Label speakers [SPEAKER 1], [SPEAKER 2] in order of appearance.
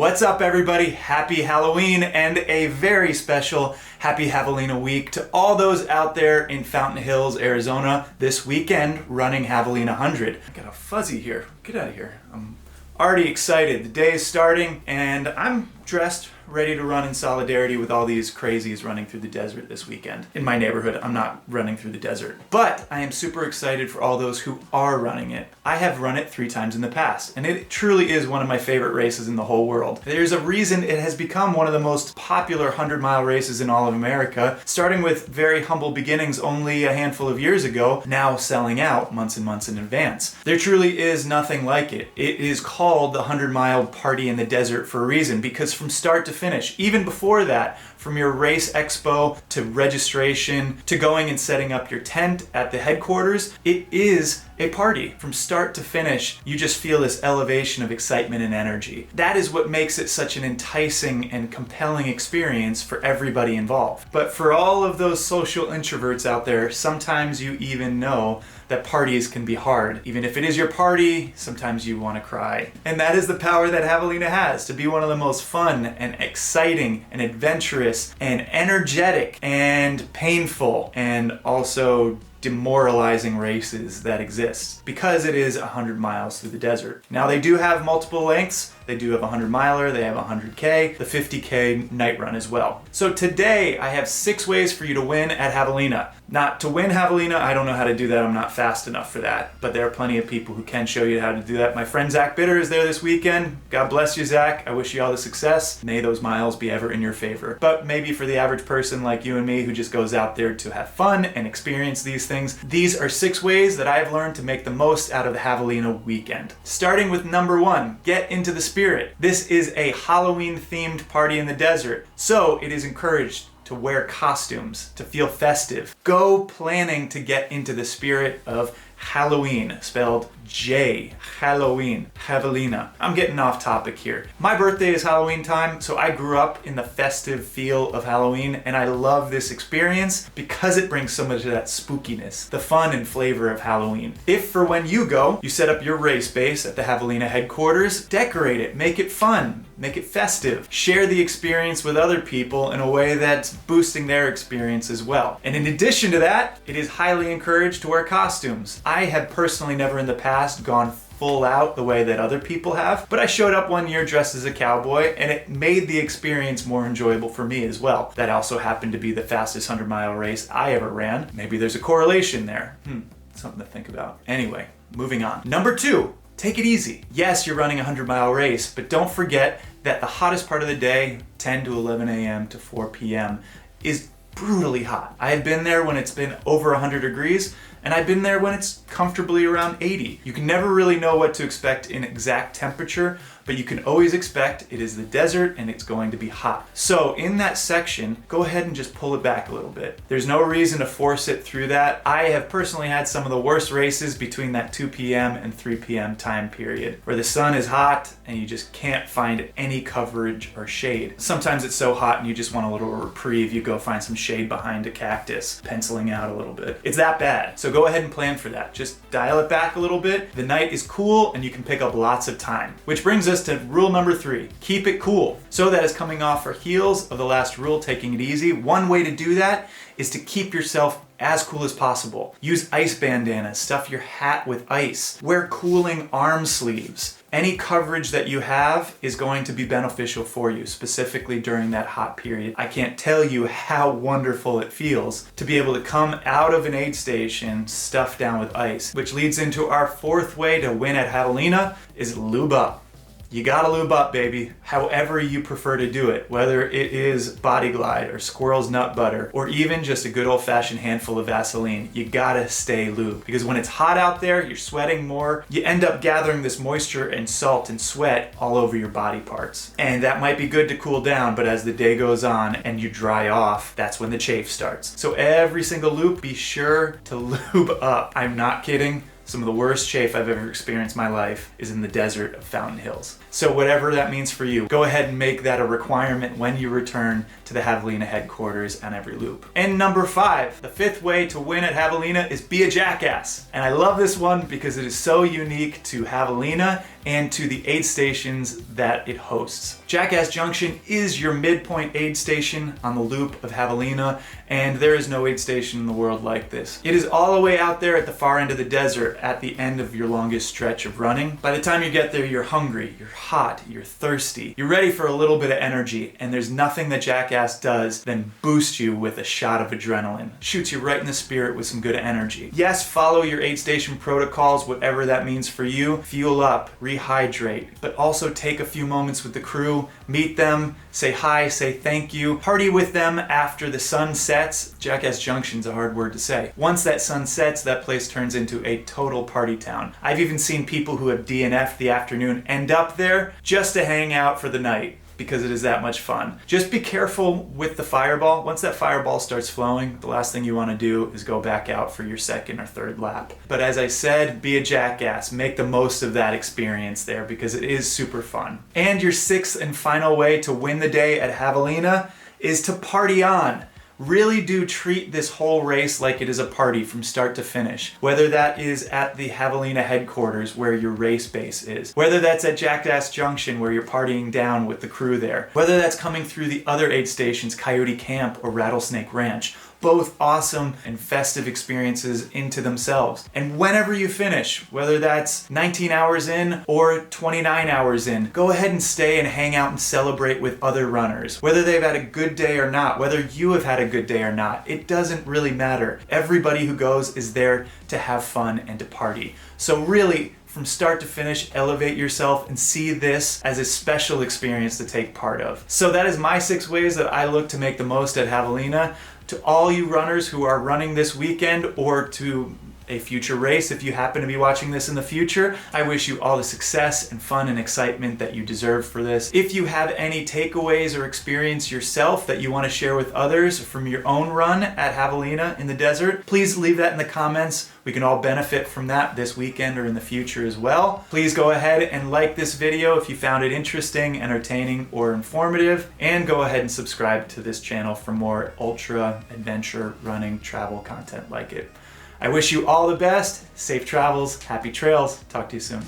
[SPEAKER 1] What's up, everybody? Happy Halloween and a very special Happy Javelina week to all those out there in Fountain Hills, Arizona this weekend running Javelina Jundred. I got a fuzzy here. Get out of here. I'm already excited. The day is starting and I'm dressed, ready to run in solidarity with all these crazies running through the desert this weekend. In my neighborhood, I'm not running through the desert, but I am super excited for all those who are running it. I have run it 3 times in the past, and it truly is one of my favorite races in the whole world. There's a reason it has become one of the most popular 100-mile races in all of America, starting with very humble beginnings only a handful of years ago, now selling out months and months in advance. There truly is nothing like it. It is called the 100-mile party in the desert for a reason, because from start to finish, even before that, from your race expo to registration to going and setting up your tent at the headquarters, it is a party. From start to finish, you just feel this elevation of excitement and energy. That is what makes it such an enticing and compelling experience for everybody involved. But for all of those social introverts out there, sometimes you even know that parties can be hard. Even if it is your party, sometimes you want to cry. And that is the power that Javelina has, to be one of the most fun and exciting and adventurous and energetic and painful and also demoralizing races that exist, because it is 100 miles through the desert. Now, they do have multiple lengths. They do have a 100 miler, they have a 100K, the 50K night run as well. So today I have 6 ways for you to win at Javelina. Not to win Javelina, I don't know how to do that, I'm not fast enough for that, but there are plenty of people who can show you how to do that. My friend Zach Bitter is there this weekend. God bless you, Zach. I wish you all the success. May those miles be ever in your favor. But maybe for the average person like you and me who just goes out there to have fun and experience these things, these are 6 ways that I've learned to make the most out of the Javelina weekend. Starting with number 1, get into the spirit. This is a Halloween-themed party in the desert, so it is encouraged to wear costumes, to feel festive. Go planning to get into the spirit of Halloween, spelled J, Halloween, Javelina. I'm getting off topic here. My birthday is Halloween time, so I grew up in the festive feel of Halloween, and I love this experience because it brings so much of that spookiness, the fun and flavor of Halloween. If for when you go, you set up your race base at the Javelina headquarters, decorate it, make it fun, make it festive. Share the experience with other people in a way that's boosting their experience as well. And in addition to that, it is highly encouraged to wear costumes. I have personally never in the past gone full out the way that other people have, but I showed up one year dressed as a cowboy and it made the experience more enjoyable for me as well. That also happened to be the fastest 100-mile race I ever ran. Maybe there's a correlation there. Something to think about. Anyway, moving on. Number 2, take it easy. Yes, you're running a 100-mile race, but don't forget that the hottest part of the day, 10 to 11 a.m. to 4 p.m., is brutally hot. I have been there when it's been over 100 degrees, and I've been there when it's comfortably around 80. You can never really know what to expect in exact temperature, but you can always expect it is the desert and it's going to be hot. So in that section, go ahead and just pull it back a little bit. There's no reason to force it through that. I have personally had some of the worst races between that 2 p.m. and 3 p.m. time period, where the sun is hot and you just can't find any coverage or shade. Sometimes it's so hot and you just want a little reprieve, you go find some shade behind a cactus, penciling out a little bit. It's that bad. So go ahead and plan for that. Just dial it back a little bit. The night is cool and you can pick up lots of time. Which brings us to rule number 3, keep it cool. So that is coming off our heels of the last rule, taking it easy. One way to do that is to keep yourself as cool as possible. Use ice bandanas, stuff your hat with ice, wear cooling arm sleeves. Any coverage that you have is going to be beneficial for you, specifically during that hot period. I can't tell you how wonderful it feels to be able to come out of an aid station stuffed down with ice, which leads into our 4th way to win at Javelina is lube up. You gotta lube up, baby. However you prefer to do it, whether it is Body Glide or Squirrel's Nut Butter, or even just a good old-fashioned handful of Vaseline, you gotta stay lubed. Because when it's hot out there, you're sweating more, you end up gathering this moisture and salt and sweat all over your body parts. And that might be good to cool down, but as the day goes on and you dry off, that's when the chafe starts. So every single loop, be sure to lube up. I'm not kidding. Some of the worst chafe I've ever experienced in my life is in the desert of Fountain Hills. So whatever that means for you, go ahead and make that a requirement when you return to the Javelina headquarters on every loop. And number 5, the 5th way to win at Javelina is be a jackass. And I love this one because it is so unique to Javelina and to the aid stations that it hosts. Jackass Junction is your midpoint aid station on the loop of Javelina, and there is no aid station in the world like this. It is all the way out there at the far end of the desert at the end of your longest stretch of running. By the time you get there, you're hungry, you're hot, you're thirsty, you're ready for a little bit of energy, and there's nothing that Jackass does than boost you with a shot of adrenaline. Shoots you right in the spirit with some good energy. Yes, follow your aid station protocols, whatever that means for you. Fuel up, rehydrate, but also take a few moments with the crew, meet them, say hi, say thank you, party with them after the sun sets. Jackass Junction's a hard word to say. Once that sun sets, that place turns into a total party town. I've even seen people who have DNF'd the afternoon end up there just to hang out for the night, because it is that much fun. Just be careful with the fireball. Once that fireball starts flowing, the last thing you want to do is go back out for your second or third lap. But as I said, be a jackass. Make the most of that experience there because it is super fun. And your sixth and final way to win the day at Javelina is to party on. Really do treat this whole race like it is a party from start to finish. Whether that is at the Javelina headquarters where your race base is, whether that's at Jackass Junction where you're partying down with the crew there, whether that's coming through the other aid stations, Coyote Camp or Rattlesnake Ranch. Both awesome and festive experiences into themselves. And whenever you finish, whether that's 19 hours in or 29 hours in, go ahead and stay and hang out and celebrate with other runners. Whether they've had a good day or not, whether you have had a good day or not, it doesn't really matter. Everybody who goes is there to have fun and to party. So really, from start to finish, elevate yourself and see this as a special experience to take part of. So that is my 6 ways that I look to make the most at Javelina. To all you runners who are running this weekend or to a future race, if you happen to be watching this in the future, I wish you all the success and fun and excitement that you deserve for this. If you have any takeaways or experience yourself that you want to share with others from your own run at Javelina in the desert, please leave that in the comments. We can all benefit from that this weekend or in the future as well. Please go ahead and like this video if you found it interesting, entertaining, or informative, and go ahead and subscribe to this channel for more ultra adventure running travel content like it. I wish you all the best, safe travels, happy trails. Talk to you soon.